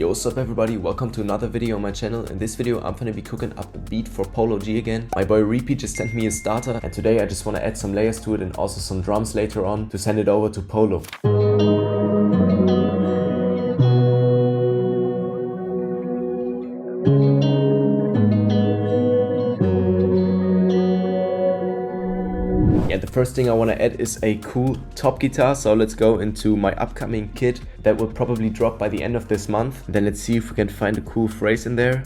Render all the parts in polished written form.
Yo, what's up everybody, welcome to another video on my channel. In this video I'm gonna be cooking up a beat for Polo G again. My boy Repeat just sent me a starter and today I just want to add some layers to it and also some drums later on to send it over to Polo. Yeah, the first thing I want to add is a cool top guitar, so let's go into my upcoming kit that will probably drop by the end of this month. Then let's see if we can find a cool phrase in there.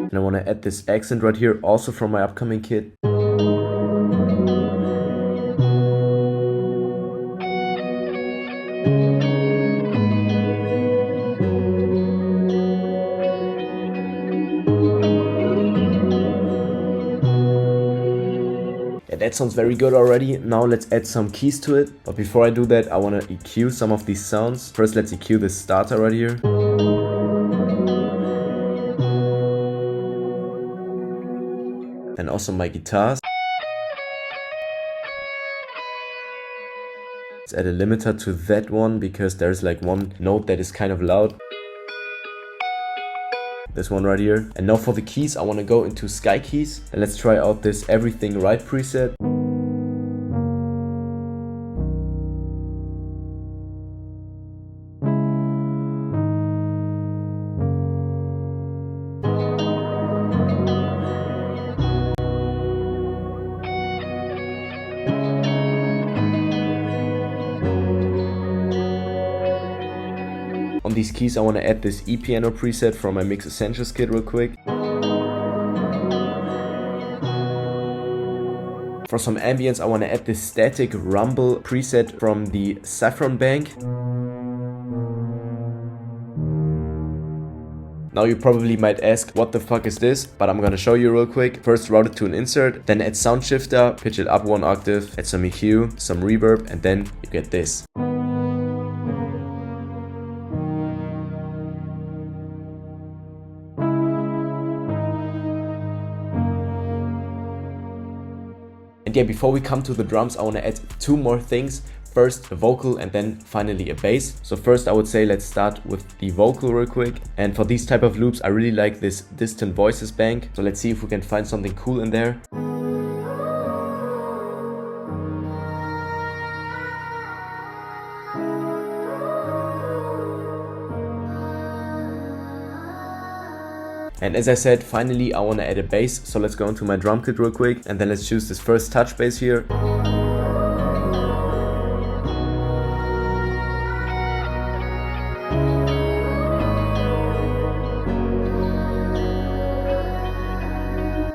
And I want to add this accent right here, also from my upcoming kit. That sounds very good already. Now let's add some keys to it. But before I do that, I want to EQ some of these sounds. First, let's EQ this starter right here. And also my guitars. Let's add a limiter to that one because there's like one note that is kind of loud. This one right here. And now for the keys, I want to go into Sky Keys. And let's try out this Everything Right preset. On these keys I want to add this E-piano preset from my Mix Essentials kit real quick. For some ambience I want to add this static rumble preset from the Saffron Bank. Now you probably might ask, what the fuck is this? But I'm gonna show you real quick. First route it to an insert, then add sound shifter, pitch it up one octave, add some EQ, some reverb, and then you get this. And yeah, before we come to the drums, I want to add two more things. First a vocal and then finally a bass. So first I would say let's start with the vocal real quick. And for these type of loops I really like this Distant Voices bank. So let's see if we can find something cool in there. And as I said, finally I want to add a bass, so let's go into my drum kit real quick and then let's choose this first touch bass here.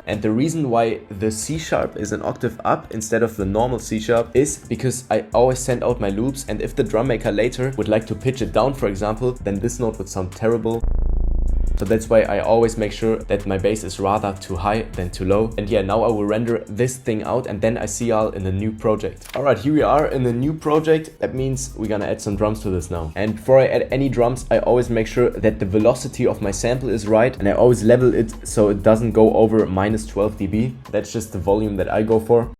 And the reason why the C sharp is an octave up instead of the normal C sharp is because I always send out my loops, and if the drum maker later would like to pitch it down, for example, then this note would sound terrible. So that's why I always make sure that my bass is rather too high than too low. And yeah, now I will render this thing out and then I see y'all in the new project. Alright, here we are in the new project. That means we're gonna add some drums to this now. And before I add any drums, I always make sure that the velocity of my sample is right. And I always level it so it doesn't go over minus 12 dB. That's just the volume that I go for.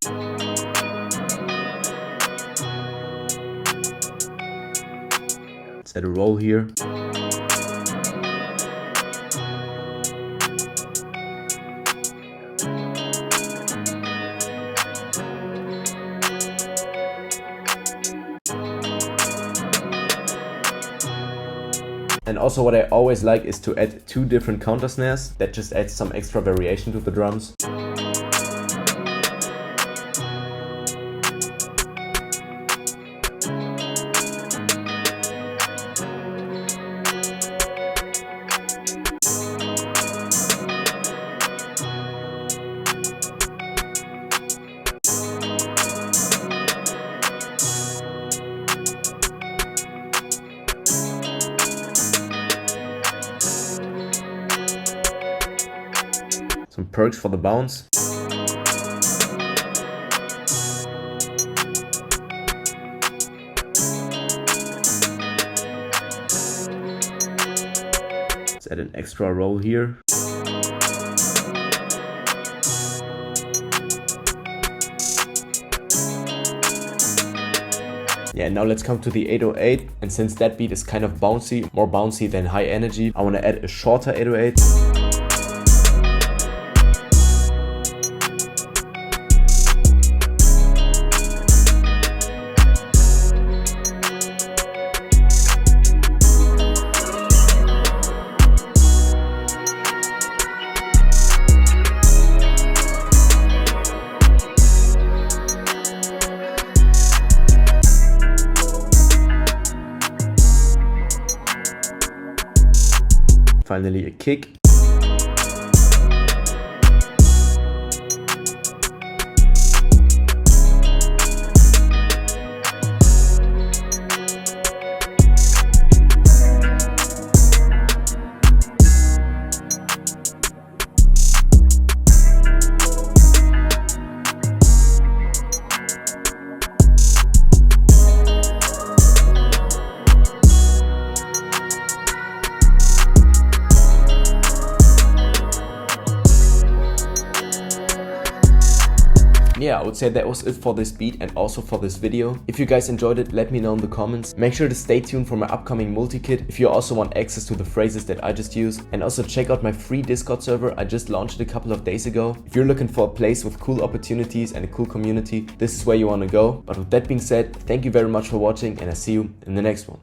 Let's add a roll here. And also what I always like is to add two different counter snares. That just adds some extra variation to the drums. Some perks for the bounce. Let's add an extra roll here. Yeah, now let's come to the 808. And since that beat is kind of bouncy, more bouncy than high energy, I want to add a shorter 808. Finally a kick. Yeah, I would say that was it for this beat and also for this video. If you guys enjoyed it, let me know in the comments. Make sure to stay tuned for my upcoming multi-kit if you also want access to the phrases that I just used. And also check out my free Discord server. I just launched it a couple of days ago. If you're looking for a place with cool opportunities and a cool community, this is where you want to go. But with that being said, thank you very much for watching and I'll see you in the next one.